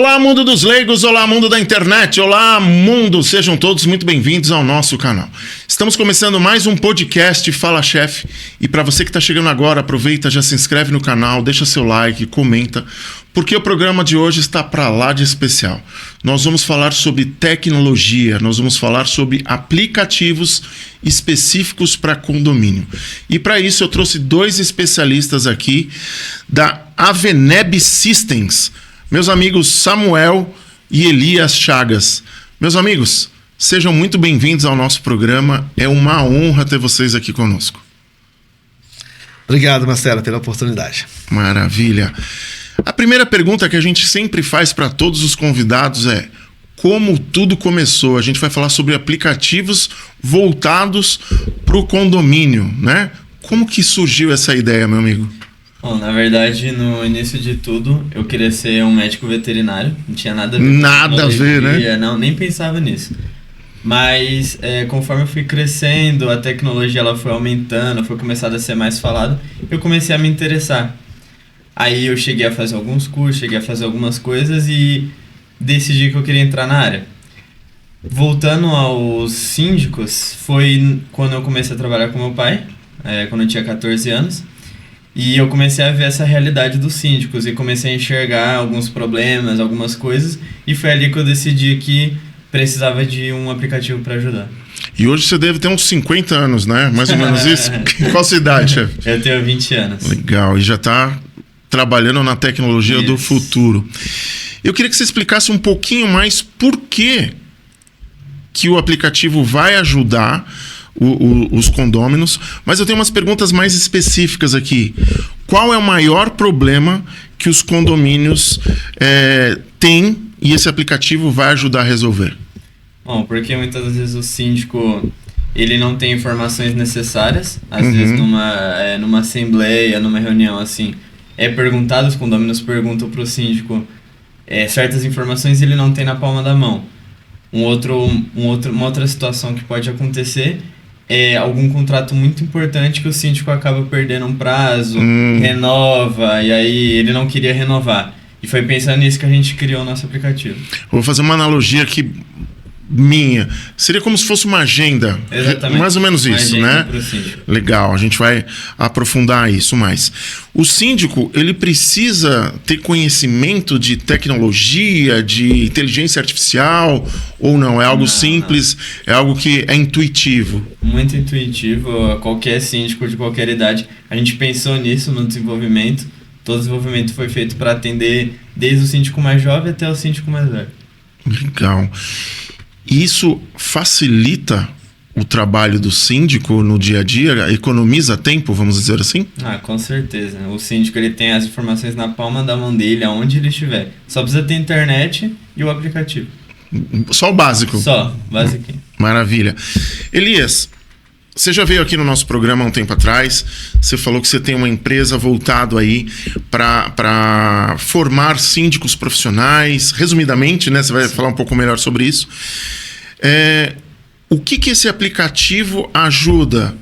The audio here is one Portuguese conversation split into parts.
Olá, mundo dos leigos, olá, mundo da internet, olá, mundo, sejam todos muito bem-vindos ao nosso canal. Estamos começando mais um podcast Fala Chefe, e para você que está chegando agora, aproveita, já se inscreve no canal, deixa seu like, comenta, porque o programa de hoje está para lá de especial. Nós vamos falar sobre tecnologia, nós vamos falar sobre aplicativos específicos para condomínio. E para isso eu trouxe dois especialistas aqui da Aveneb Systems, meus amigos Samuel e Elias Chagas. Meus amigos, sejam muito bem-vindos ao nosso programa. É uma honra ter vocês aqui conosco. Obrigado, Marcelo, pela oportunidade. Maravilha. A primeira pergunta que a gente sempre faz para todos os convidados é: como tudo começou? A gente vai falar sobre aplicativos voltados para o condomínio, né? Como que surgiu essa ideia, meu amigo? Bom, na verdade, no início de tudo, eu queria ser um médico veterinário. Não tinha nada a ver com nada a ver, né? Não, nem pensava nisso. Mas conforme eu fui crescendo, a tecnologia ela foi aumentando, foi começando a ser mais falado, eu comecei a me interessar. Aí eu cheguei a fazer alguns cursos, cheguei a fazer algumas coisas e decidi que eu queria entrar na área. Voltando aos síndicos, foi quando eu comecei a trabalhar com meu pai, quando eu tinha 14 anos. E eu comecei a ver essa realidade dos síndicos e comecei a enxergar alguns problemas, algumas coisas. E foi ali que eu decidi que precisava de um aplicativo para ajudar. E hoje você deve ter uns 50 anos, né? Mais ou menos isso? Qual a sua idade, chefe? Eu tenho 20 anos. Legal, e já está trabalhando na tecnologia do futuro. Eu queria que você explicasse um pouquinho mais por que o aplicativo vai ajudar os condôminos, mas eu tenho umas perguntas mais específicas aqui. Qual é o maior problema que os condomínios têm e esse aplicativo vai ajudar a resolver? Bom, porque muitas vezes o síndico ele não tem informações necessárias. Às vezes numa assembleia, numa reunião assim, perguntado, os condôminos perguntam para o síndico certas informações e ele não tem na palma da mão. Uma outra situação que pode acontecer é algum contrato muito importante que o síndico acaba perdendo um prazo, renova, e aí ele não queria renovar. E foi pensando nisso que a gente criou o nosso aplicativo. Vou fazer uma analogia aqui minha. Seria como se fosse uma agenda. Exatamente. Mais ou menos isso, né? Legal, a gente vai aprofundar isso mais. O síndico, ele precisa ter conhecimento de tecnologia, de inteligência artificial, ou não? É algo simples, é algo que é intuitivo? Muito intuitivo. Qualquer síndico de qualquer idade, a gente pensou nisso no desenvolvimento. Todo o desenvolvimento foi feito para atender desde o síndico mais jovem até o síndico mais velho. Legal. Isso facilita o trabalho do síndico no dia a dia? Economiza tempo, vamos dizer assim? Com certeza. O síndico ele tem as informações na palma da mão dele, aonde ele estiver. Só precisa ter internet e o aplicativo. Só o básico? Só, básico. Maravilha. Elias, você já veio aqui no nosso programa há um tempo atrás, você falou que você tem uma empresa voltada aí para formar síndicos profissionais, resumidamente, né? Você vai falar um pouco melhor sobre isso. O que esse aplicativo ajuda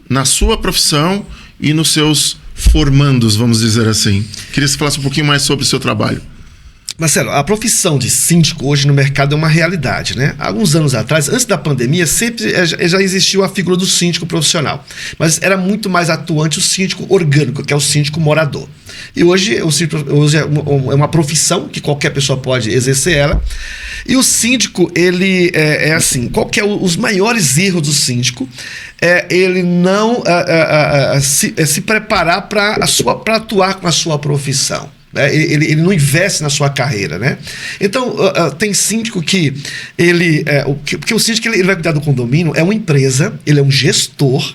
na sua profissão e nos seus formandos, vamos dizer assim? Queria que você falasse um pouquinho mais sobre o seu trabalho. Marcelo, a profissão de síndico hoje no mercado é uma realidade, né? Há alguns anos atrás, antes da pandemia, sempre já existiu a figura do síndico profissional. Mas era muito mais atuante o síndico orgânico, que é o síndico morador. E hoje é uma profissão que qualquer pessoa pode exercer ela. E o síndico, ele assim, qual que é os maiores erros do síndico? Ele não se preparar para atuar com a sua profissão. Ele não investe na sua carreira, né? Então, tem síndico que porque o síndico ele vai cuidar do condomínio, é uma empresa, ele é um gestor.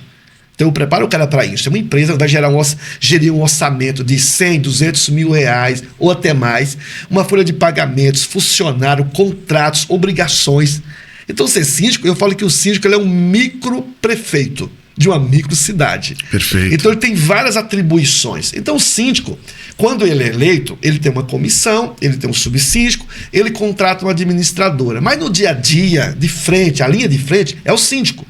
Então, prepara o cara para isso. É uma empresa que vai gerir um orçamento de 100, 200 mil reais ou até mais, uma folha de pagamentos, funcionário, contratos, obrigações. Então, ser síndico, eu falo que o síndico ele é um micro-prefeito de uma microcidade. Perfeito. Então, ele tem várias atribuições. Então, o síndico, quando ele é eleito, ele tem uma comissão, ele tem um subsíndico, ele contrata uma administradora. Mas no dia a dia, de frente, a linha de frente, é o síndico.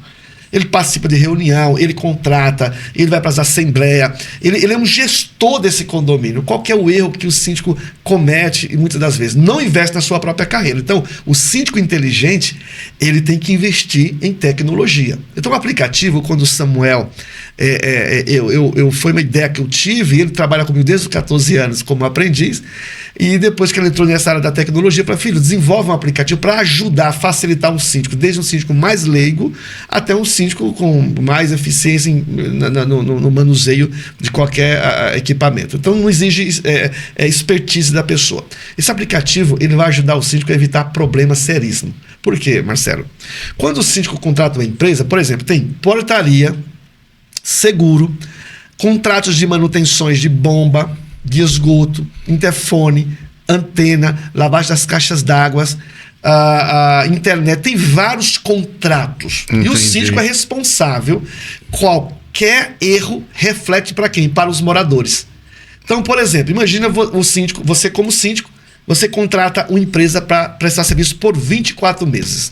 Ele participa de reunião, ele contrata, ele vai para as assembleias, ele é um gestor desse condomínio. Qual que é o erro que o síndico comete, e muitas das vezes? Não investe na sua própria carreira. Então, o síndico inteligente, ele tem que investir em tecnologia. Então, o aplicativo, quando o Samuel, foi uma ideia que eu tive, ele trabalha comigo desde os 14 anos como aprendiz, e depois que ele entrou nessa área da tecnologia, para filho, desenvolve um aplicativo para ajudar, facilitar um síndico, desde um síndico mais leigo até um síndico com mais eficiência no manuseio de qualquer equipamento. Então não exige expertise da pessoa. Esse aplicativo ele vai ajudar o síndico a evitar problemas seríssimos. Por quê, Marcelo? Quando o síndico contrata uma empresa, por exemplo, tem portaria, seguro, contratos de manutenções de bomba, de esgoto, interfone, antena, lavagem das caixas d'água, internet, tem vários contratos. Entendi. E o síndico é responsável. Qualquer erro reflete para quem? Para os moradores. Então, por exemplo, imagina o síndico, você como síndico, você contrata uma empresa para prestar serviço por 24 meses.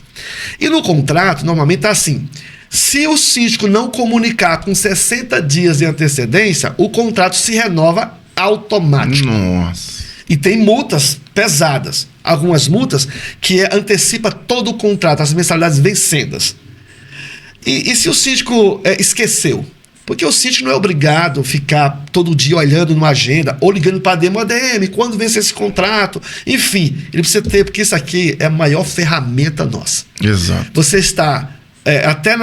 E no contrato, normalmente está assim: se o síndico não comunicar com 60 dias de antecedência, o contrato se renova automático. Nossa. E tem multas pesadas. Algumas multas que antecipa todo o contrato, as mensalidades vencendas. E se o síndico esqueceu? Porque o síndico não é obrigado a ficar todo dia olhando numa agenda ou ligando para a ADM, quando vence esse contrato. Enfim, ele precisa ter, porque isso aqui é a maior ferramenta nossa. Exato. Você está... até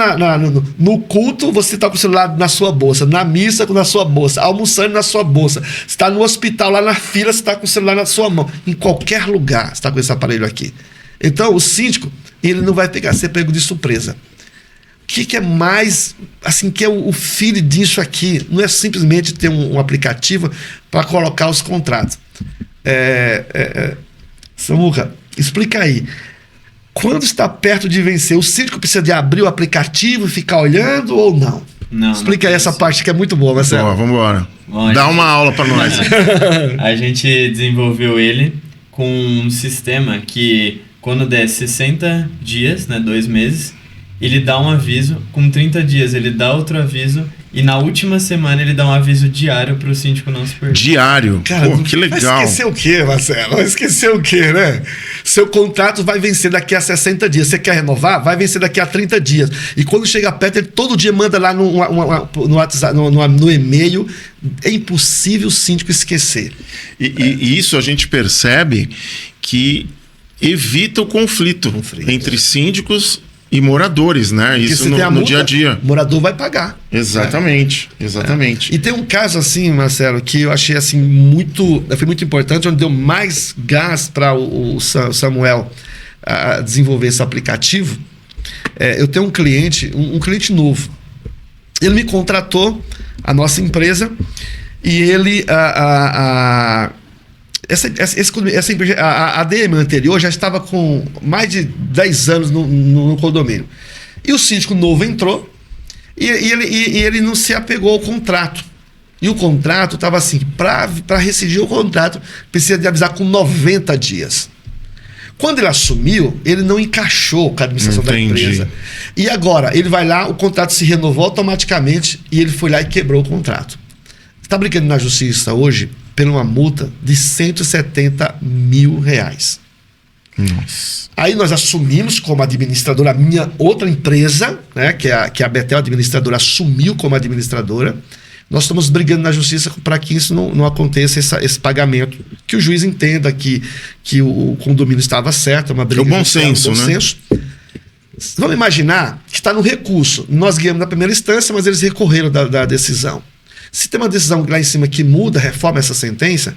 no culto, você está com o celular na sua bolsa, na missa na sua bolsa, almoçando na sua bolsa, você está no hospital, lá na fila, você está com o celular na sua mão, em qualquer lugar você está com esse aparelho aqui. Então o síndico, ele não vai ser pego de surpresa. O que é mais, assim, que é o filho disso aqui? Não é simplesmente ter um aplicativo para colocar os contratos. Samuca, explica aí. Quando está perto de vencer, o síndico precisa de abrir o aplicativo e ficar olhando ou não? Não. Explica aí essa parte que é muito boa, Marcelo. Boa, vamos embora. Dá uma aula para nós. A gente desenvolveu ele com um sistema que, quando der 60 dias, né, 2 meses, ele dá um aviso. Com 30 dias ele dá outro aviso. E na última semana ele dá um aviso diário para o síndico não se perder. Diário? Cara, pô, que legal. Vai esquecer o quê, Marcelo? Vai esquecer o quê, né? Seu contrato vai vencer daqui a 60 dias. Você quer renovar? Vai vencer daqui a 30 dias. E quando chega perto, ele todo dia manda lá no WhatsApp, no e-mail. É impossível o síndico esquecer. E isso a gente percebe que evita o conflito entre síndicos e moradores, né? Isso no dia a dia. O morador vai pagar. Exatamente, exatamente. E tem um caso assim, Marcelo, que eu achei assim foi muito importante, onde deu mais gás para o Samuel desenvolver esse aplicativo. Eu tenho um cliente cliente novo. Ele me contratou, a nossa empresa, e ele essa empresa, a ADM anterior já estava com mais de 10 anos no condomínio. E o síndico novo entrou e ele não se apegou ao contrato. E o contrato estava assim: para rescindir o contrato, precisa de avisar com 90 dias. Quando ele assumiu, ele não encaixou com a administração da empresa. E agora, ele vai lá, o contrato se renovou automaticamente e ele foi lá e quebrou o contrato. Está brincando na justiça hoje por uma multa de R$170 mil. Nossa. Aí nós assumimos como administradora, a minha outra empresa, né, que é a Betel Administradora, assumiu como administradora. Nós estamos brigando na justiça para que isso não aconteça, esse pagamento. Que o juiz entenda que o condomínio estava certo, é uma briga. É o bom senso, né? Vamos imaginar que está no recurso. Nós ganhamos na primeira instância, mas eles recorreram da decisão. Se tem uma decisão lá em cima que muda, reforma essa sentença,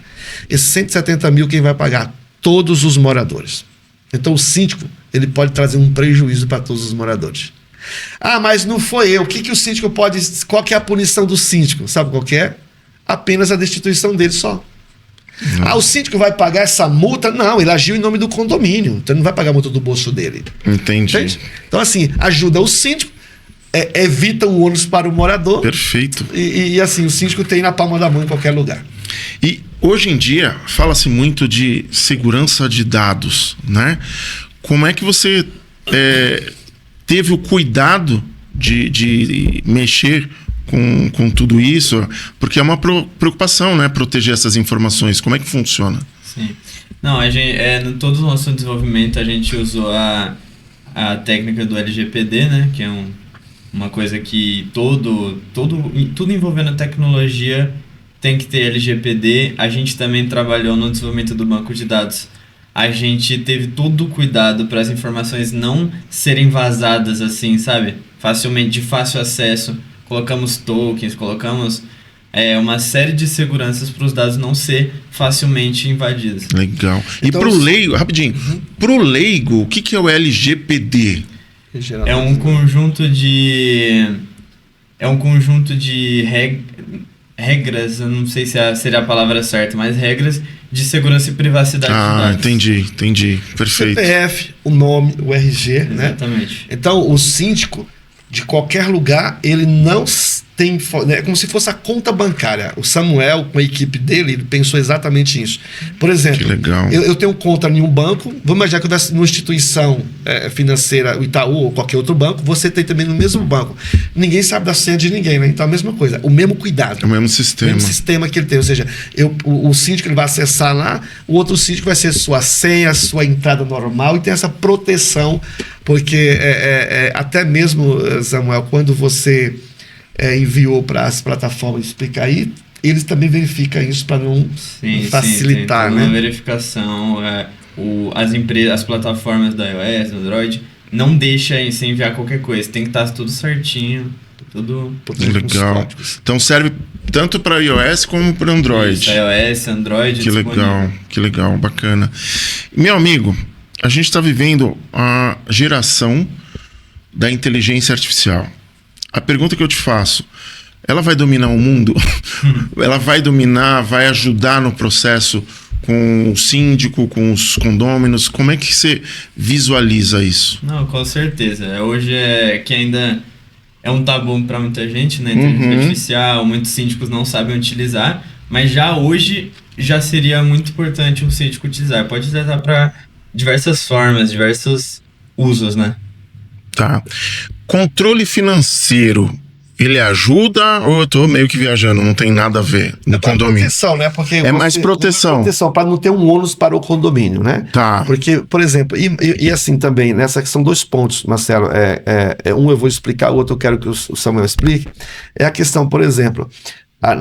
esses 170 mil quem vai pagar? Todos os moradores. Então o síndico, ele pode trazer um prejuízo para todos os moradores. Mas não foi eu. O que o síndico pode... Qual que é a punição do síndico? Sabe qual que é? Apenas a destituição dele só. O síndico vai pagar essa multa? Não, ele agiu em nome do condomínio. Então ele não vai pagar a multa do bolso dele. Entendi. Entende? Então assim, ajuda o síndico, evita o ônus para o morador. Perfeito. E assim, o síndico tem na palma da mão em qualquer lugar. E hoje em dia fala-se muito de segurança de dados, né? Como é que você teve o cuidado de mexer com tudo isso? Porque é uma preocupação, né? Proteger essas informações. Como é que funciona? Sim. Não, a gente, no todo o nosso desenvolvimento a gente usou a técnica do LGPD, né? Que é uma coisa que tudo envolvendo tecnologia tem que ter LGPD. A gente também trabalhou no desenvolvimento do banco de dados. A gente teve todo o cuidado para as informações não serem vazadas assim, sabe? Facilmente, de fácil acesso. Colocamos tokens, colocamos uma série de seguranças para os dados não ser facilmente invadidos. Legal. E Então, pro leigo, rapidinho, pro leigo, o que é o LGPD? É um conjunto de regras, eu não sei se seria a palavra certa, mas regras de segurança e privacidade de dados. Entendi. Perfeito. CPF, o nome, o RG, né? Exatamente. Então, o síndico, de qualquer lugar, ele não tem... É como se fosse a conta bancária. O Samuel, com a equipe dele, ele pensou exatamente isso. Por exemplo, Que legal. eu tenho conta em um banco, vamos imaginar que eu estivesse numa instituição financeira, o Itaú ou qualquer outro banco, você tem também no mesmo banco. Ninguém sabe da senha de ninguém, né? Então, a mesma coisa, o mesmo cuidado. É o mesmo O sistema. mesmo sistema que ele tem, ou seja, o síndico ele vai acessar lá, o outro síndico vai ser sua senha, sua entrada normal e tem essa proteção, porque até mesmo, Samuel, quando você enviou para as plataformas explicar aí, eles também verificam isso para não facilitar, tem né? uma verificação, as plataformas da iOS, do Android, não deixa você enviar qualquer coisa, tem que estar tudo certinho, tudo... Legal. Então serve tanto para iOS como para Android. Isso, iOS, Android. Que legal, bacana. Meu amigo, a gente está vivendo a geração da inteligência artificial. A pergunta que eu te faço, ela vai dominar o mundo? Ela vai ajudar no processo com o síndico, com os condôminos? Como é que você visualiza isso? Não, com certeza. Hoje que ainda é um tabu para muita gente, né? Inteligência artificial, muitos síndicos não sabem utilizar, mas já hoje já seria muito importante um síndico utilizar. Pode utilizar para diversas formas, diversos usos, né? Tá. Controle financeiro, ele ajuda ou eu tô meio que viajando, não tem nada a ver no condomínio? Proteção, né? Porque mais proteção. Proteção, para não ter um ônus para o condomínio, né? Tá. Porque, por exemplo, e assim também, nessa que são 2 pontos, Marcelo, um eu vou explicar, o outro eu quero que o Samuel explique, é a questão, por exemplo,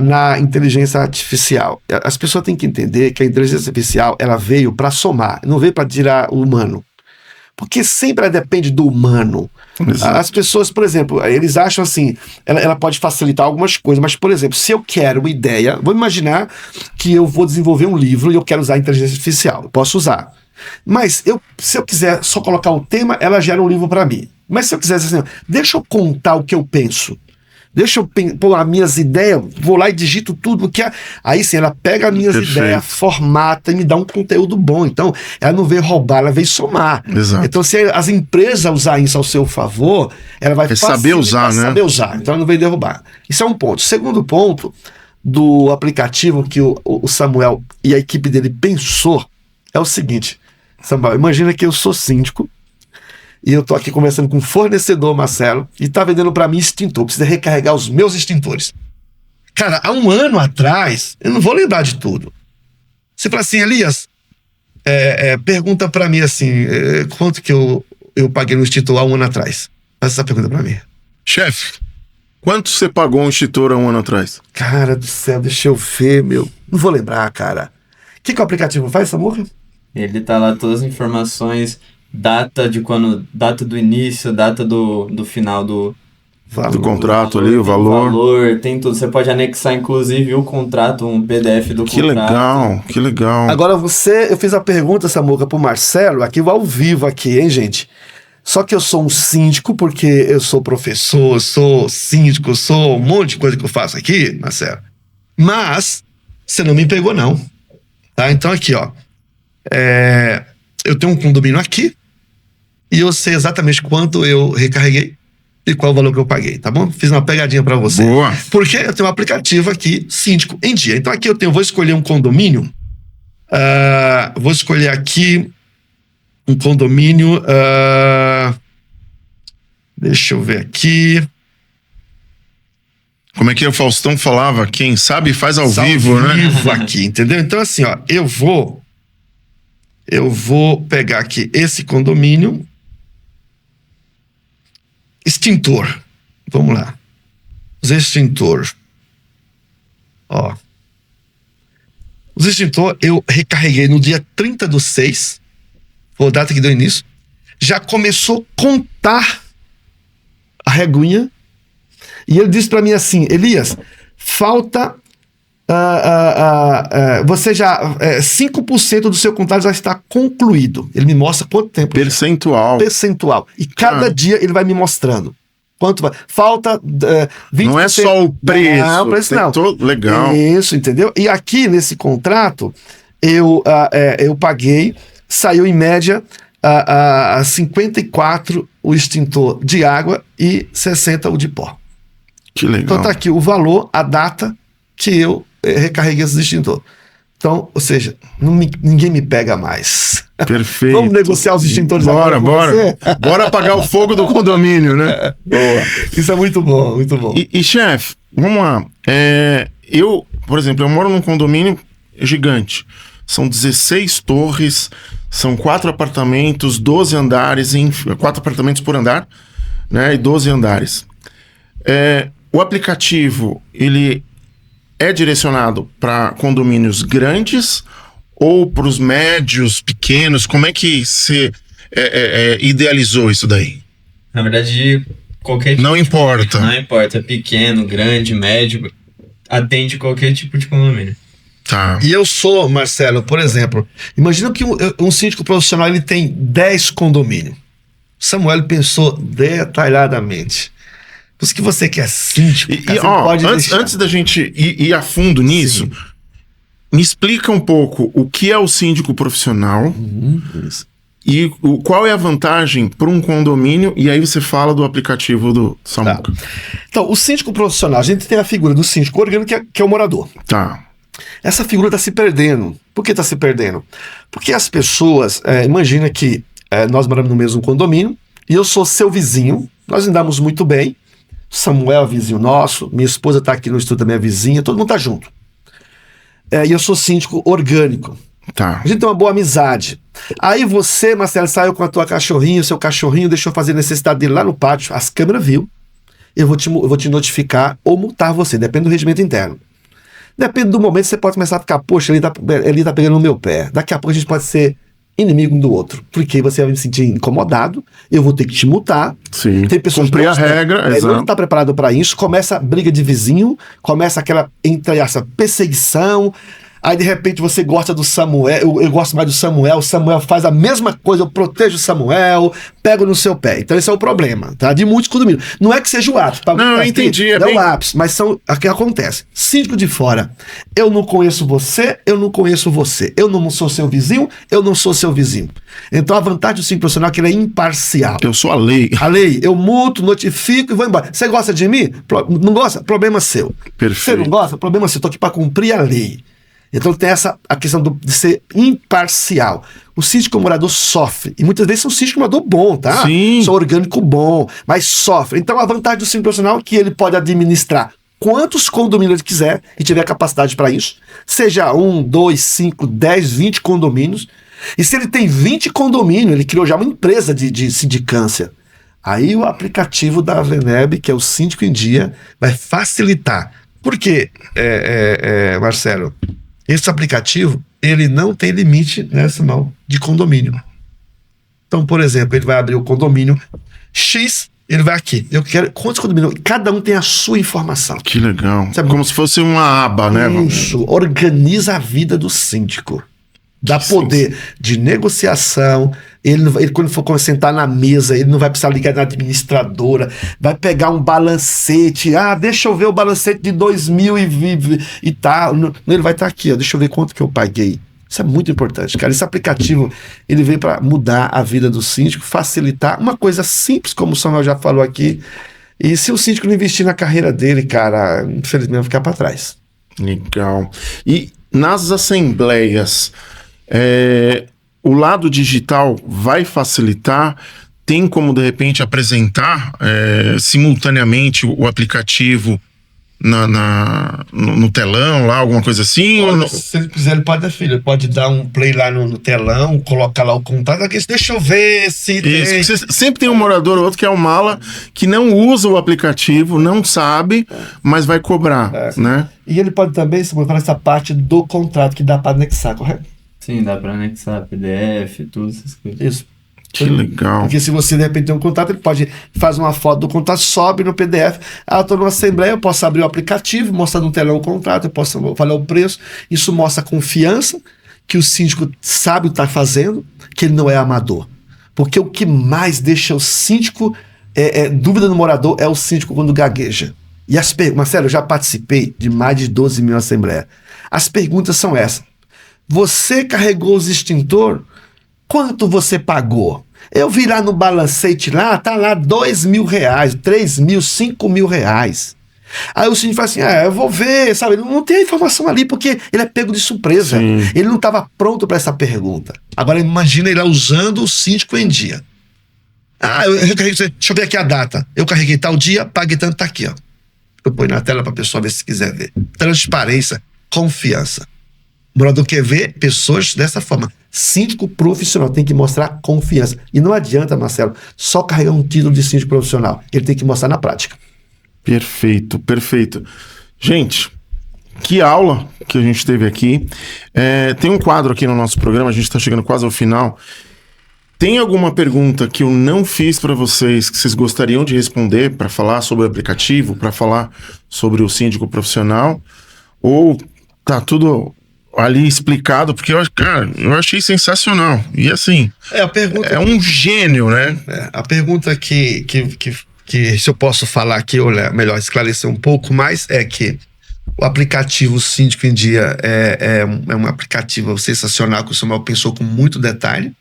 na inteligência artificial. As pessoas têm que entender que a inteligência artificial, ela veio para somar, não veio para tirar o humano. Porque sempre ela depende do humano. Exato. As pessoas, por exemplo, eles acham assim, ela pode facilitar algumas coisas, mas, por exemplo, se eu quero uma ideia, vou imaginar que eu vou desenvolver um livro e eu quero usar a inteligência artificial. Eu posso usar. Mas se eu quiser só colocar o tema, ela gera um livro para mim. Mas se eu quiser dizer assim, deixa eu contar o que eu penso. Deixa eu pôr as minhas ideias, vou lá e digito tudo que é. Aí sim, ela pega as minhas ideias, formata e me dá um conteúdo bom. Então, ela não veio roubar, ela veio somar. Exato. Então, se as empresas usarem isso ao seu favor, ela vai saber usar, né? Saber usar. Então, ela não veio derrubar. Isso é um ponto. Segundo ponto do aplicativo que o Samuel e a equipe dele pensou é o seguinte. Samuel, imagina que eu sou síndico e eu tô aqui conversando com um fornecedor, Marcelo, e tá vendendo para mim extintor. Precisa recarregar os meus extintores. Cara, há um ano atrás, eu não vou lembrar de tudo. Você fala assim, Elias, pergunta para mim assim, quanto que eu paguei no extintor há um ano atraz? Faz essa pergunta para mim. Chefe, quanto você pagou um extintor há um ano atrás? Cara do céu, deixa eu ver, meu. Não vou lembrar, cara. O que o aplicativo faz, Samuca? Ele tá lá todas as informações, data do início, data do final do contrato ali, o valor. Tem tudo. Você pode anexar, inclusive, o contrato, um PDF do contrato. Que legal. Agora eu fiz a pergunta, Samuca, pro Marcelo, aqui ao vivo aqui, hein, gente? Só que eu sou um síndico, porque eu sou professor, sou síndico, sou um monte de coisa que eu faço aqui, Marcelo. Mas, você não me pegou, não. Tá? Então, aqui, ó. Eu tenho um condomínio aqui, e eu sei exatamente quanto eu recarreguei e qual o valor que eu paguei, tá bom? Fiz uma pegadinha pra você. Boa. Porque eu tenho um aplicativo aqui, Síndico em Dia. Então aqui vou escolher um condomínio. Vou escolher aqui um condomínio Deixa eu ver aqui. Como é que o Faustão falava? Quem sabe faz ao vivo, né? Vivo aqui, entendeu? Então, assim, ó, eu vou pegar aqui esse condomínio. Extintor. Vamos lá. Os extintores. Ó. Os extintores eu recarreguei no dia 30/6. Foi a data que deu início. Já começou a contar a reguinha. E ele disse para mim assim: Elias, falta. Você já. 5% do seu contrato já está concluído. Ele me mostra quanto tempo. Percentual. E cada dia ele vai me mostrando. Quanto vai. Falta 20%. Não é só o preço. Não, o preço não. Legal. Isso, entendeu? E aqui nesse contrato, eu paguei, saiu em média. 54 o extintor de água e 60 o de pó. Que legal. Então tá aqui o valor, a data que eu recarreguei esse extintor. Então, ou seja, ninguém me pega mais. Perfeito. Vamos negociar os extintores agora. Bora apagar o fogo do condomínio, né? Boa. Isso é muito bom, muito bom. E chefe, vamos lá. Eu, por exemplo, eu moro num condomínio gigante. São 16 torres, são 4 apartamentos, 12 andares, 4 apartamentos por andar, né? E 12 andares. O aplicativo, ele é direcionado para condomínios grandes ou para os médios, pequenos? Como é que você idealizou isso daí? Na verdade, qualquer tipo. Não importa. Não importa, pequeno, grande, médio, atende qualquer tipo de condomínio. Tá. E eu sou, Marcelo, por exemplo, imagina que um síndico profissional ele tem 10 condomínios. Samuel pensou detalhadamente. Por isso que você que é síndico, antes da gente ir a fundo nisso, sim, me explica um pouco o que é o síndico profissional e qual é a vantagem para um condomínio, e aí você fala do aplicativo do Samuca. Tá. Então, o síndico profissional, a gente tem a figura do síndico orgânico, que é o morador. Tá. Essa figura está se perdendo. Por que está se perdendo? Porque as pessoas, imagina que nós moramos no mesmo condomínio e eu sou seu vizinho, nós andamos muito bem. Samuel é vizinho nosso, minha esposa está aqui no estúdio da minha vizinha, todo mundo está junto. E eu sou síndico orgânico. Tá. A gente tem uma boa amizade. Aí você, Marcelo, saiu com a tua cachorrinha, o seu cachorrinho deixou fazer necessidade dele lá no pátio, as câmeras viu, eu vou te notificar ou multar você, depende do regimento interno. Depende do momento, você pode começar a ficar, poxa, ele tá pegando no meu pé. Daqui a pouco a gente pode ser inimigo um do outro. Porque você vai me sentir incomodado, eu vou ter que te multar. Sim. Tem pessoas cumprir a regra, exato. Não está preparado para isso, começa a briga de vizinho, começa aquela, entre essa perseguição. Aí de repente você gosta do Samuel, eu gosto mais do Samuel, o Samuel faz a mesma coisa, eu protejo o Samuel, pego no seu pé. Então esse é o problema, tá? De muitos condomínios. Não é que seja o ápice. Não, eu entendi. É o ápice, mas o que acontece? Síndico de fora, eu não conheço você, eu não conheço você. Eu não sou seu vizinho, eu não sou seu vizinho. Então a vantagem do síndico profissional é que ele é imparcial. Eu sou a lei. A lei, eu multo, notifico e vou embora. Você gosta de mim? Não gosta? Problema seu. Perfeito. Você não gosta? Problema seu. Estou aqui para cumprir a lei. Então tem a questão de ser imparcial. O síndico morador sofre. E muitas vezes é um síndico morador bom, tá? Sim. Sou orgânico bom, mas sofre. Então a vantagem do síndico profissional é que ele pode administrar quantos condomínios ele quiser e tiver capacidade para isso. Seja 1, 2, 5, 10, 20 condomínios. E se ele tem 20 condomínios, ele criou já uma empresa de sindicância. Aí o aplicativo da Veneb, que é o Síndico em Dia, vai facilitar. Por quê, Marcelo? Esse aplicativo, ele não tem limite, né, Samuel, de condomínio. Então, por exemplo, ele vai abrir o condomínio X, ele vai aqui. Eu quero quantos condomínios? Cada um tem a sua informação. Que legal. Sabe? Como se fosse uma aba, né? Isso, organiza a vida do síndico. Dá poder de negociação. Ele, quando for sentar na mesa, ele não vai precisar ligar na administradora, vai pegar um balancete. Deixa eu ver o balancete de 2000 e tal. Ele vai estar aqui, deixa eu ver quanto que eu paguei. Isso é muito importante, cara. Esse aplicativo, ele veio para mudar a vida do síndico, facilitar uma coisa simples, como o Samuel já falou aqui. E se o síndico não investir na carreira dele, cara, infelizmente vai ficar para trás. Legal. E nas assembleias, o lado digital vai facilitar? tem como, de repente, apresentar simultaneamente o aplicativo no telão lá, alguma coisa assim? Olha, se ele quiser, ele pode, filho, ele pode dar um play lá no telão, colocar lá o contato, deixa eu ver se tem. Sempre tem um morador ou outro que é um mala que não usa o aplicativo, não sabe, mas vai cobrar, né? E ele pode também se mostrar essa parte do contrato que dá para anexar, correto? Sim, dá para anexar PDF, todas essas coisas. Isso. Que legal. Porque se você de repente tem um contato, ele pode fazer uma foto do contato, sobe no PDF. Eu estou numa assembleia, eu posso abrir o aplicativo, mostrar no telão o contrato, eu posso falar o preço. Isso mostra confiança, que o síndico sabe o que está fazendo, que ele não é amador. Porque o que mais deixa o síndico dúvida no morador é o síndico quando gagueja. E as perguntas, Marcelo, eu já participei de mais de 12 mil assembleias. As perguntas são essas. Você carregou os extintor? Quanto você pagou? Eu vi lá no balancete lá, tá lá R$2.000, R$3.000, R$5.000. Aí o síndico fala assim, eu vou ver, sabe? Não tem a informação ali, porque ele é pego de surpresa. Sim. Ele não estava pronto para essa pergunta. Agora imagina ele lá usando o síndico em dia. Deixa eu ver aqui a data. Eu carreguei tal dia, paguei tanto, tá aqui, ó. Eu ponho na tela para a pessoa ver se quiser ver. Transparência, confiança. O morador quer ver pessoas dessa forma. Síndico profissional tem que mostrar confiança. E não adianta, Marcelo, só carregar um título de síndico profissional. Ele tem que mostrar na prática. Perfeito, perfeito. Gente, que aula que a gente teve aqui. Tem um quadro aqui no nosso programa, a gente está chegando quase ao final. Tem alguma pergunta que eu não fiz para vocês que vocês gostariam de responder para falar sobre o aplicativo, para falar sobre o síndico profissional? Ou tá tudo ali explicado? Porque eu achei sensacional. E assim, a pergunta é um gênio, né? A pergunta que se eu posso falar aqui, ou melhor, esclarecer um pouco mais, é que o aplicativo Síndico em Dia é um aplicativo sensacional que o Samuel pensou com muito detalhe.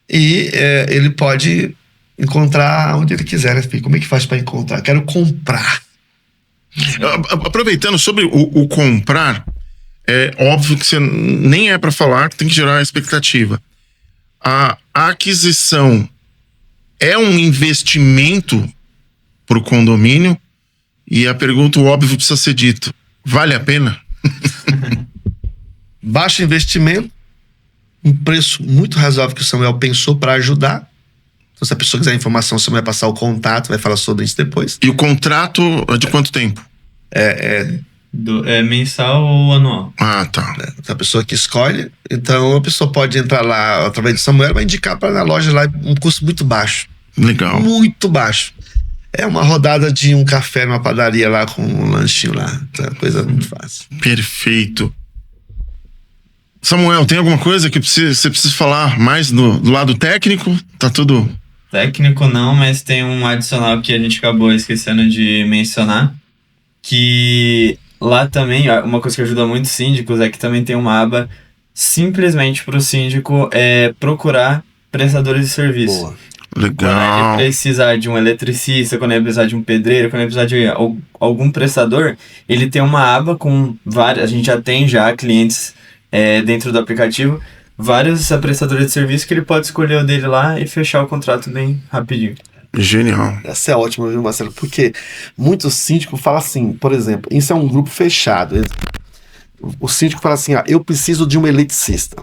E ele pode encontrar onde ele quiser, né, filho? Como é que faz para encontrar? Quero comprar. Aproveitando sobre o comprar, é óbvio que você nem é para falar, que tem que gerar expectativa. A aquisição é um investimento para o condomínio, e a pergunta, o óbvio, precisa ser dito: vale a pena? Baixo investimento, um preço muito razoável que o Samuel pensou para ajudar. Então, se a pessoa quiser informação, o Samuel vai passar o contato, vai falar sobre isso depois. E o contrato é de quanto tempo? É mensal ou anual? Ah, tá. A pessoa que escolhe, então a pessoa pode entrar lá através do Samuel, vai indicar para na loja lá um custo muito baixo. Legal. Muito baixo. É uma rodada de um café numa padaria lá com um lanchinho lá. Então, coisa muito fácil. Perfeito. Samuel, tem alguma coisa que você precisa falar mais do lado técnico? Tá tudo... Técnico não, mas tem um adicional que a gente acabou esquecendo de mencionar, que lá também, uma coisa que ajuda muito síndicos é que também tem uma aba simplesmente para o síndico procurar prestadores de serviço. Boa. Legal. Quando ele precisar de um eletricista, quando ele precisar de um pedreiro, quando ele precisar de algum prestador, ele tem uma aba com várias, a gente já tem clientes dentro do aplicativo, vários prestadores de serviço que ele pode escolher o dele lá e fechar o contrato bem rapidinho. Genial. Essa é ótima, viu, Marcelo? Porque muitos síndicos falam assim, por exemplo, isso é um grupo fechado. O síndico fala assim, eu preciso de um eletricista.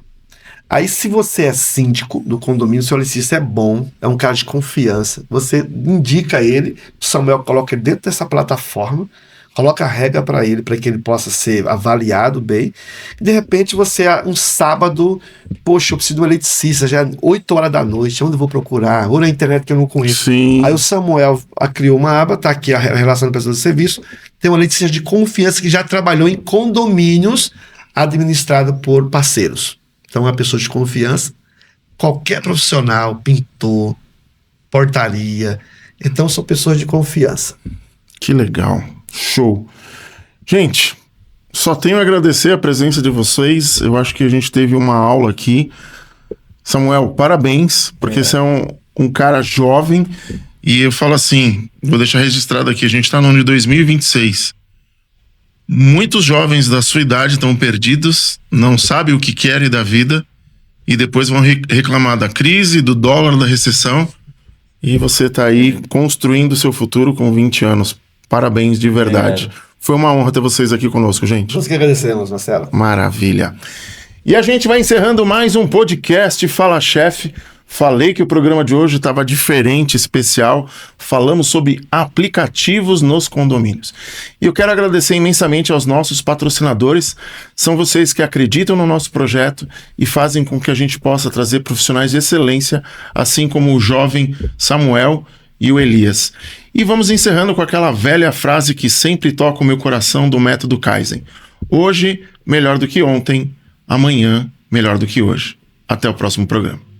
Aí, se você é síndico do condomínio, seu eletricista é bom, é um cara de confiança, você indica ele, o Samuel coloca ele dentro dessa plataforma, coloca a regra para ele, para que ele possa ser avaliado bem. E de repente você, um sábado, poxa, eu preciso de um eletricista, já é 8 horas da noite, onde eu vou procurar? Ou na internet que eu não conheço. Sim. Aí o Samuel criou uma aba, tá aqui a relação da pessoa do serviço, tem um eletricista de confiança que já trabalhou em condomínios administrados por parceiros. Então, é uma pessoa de confiança, qualquer profissional, pintor, portaria, então são pessoas de confiança. Que legal. Show. Gente, só tenho a agradecer a presença de vocês. Eu acho que a gente teve uma aula aqui. Samuel, parabéns, porque você é um cara jovem. E eu falo assim, vou deixar registrado aqui, a gente está no ano de 2026. Muitos jovens da sua idade estão perdidos, não sabem o que querem da vida e depois vão reclamar da crise, do dólar, da recessão. E você tá aí construindo o seu futuro com 20 anos. Parabéns de verdade. Foi uma honra ter vocês aqui conosco, gente. Nós que agradecemos, Marcelo. Maravilha. E a gente vai encerrando mais um podcast Fala Chef. Falei que o programa de hoje estava diferente, especial. Falamos sobre aplicativos nos condomínios. E eu quero agradecer imensamente aos nossos patrocinadores. São vocês que acreditam no nosso projeto e fazem com que a gente possa trazer profissionais de excelência, assim como o jovem Samuel e o Elias. E vamos encerrando com aquela velha frase que sempre toca o meu coração do método Kaizen. Hoje, melhor do que ontem. Amanhã, melhor do que hoje. Até o próximo programa.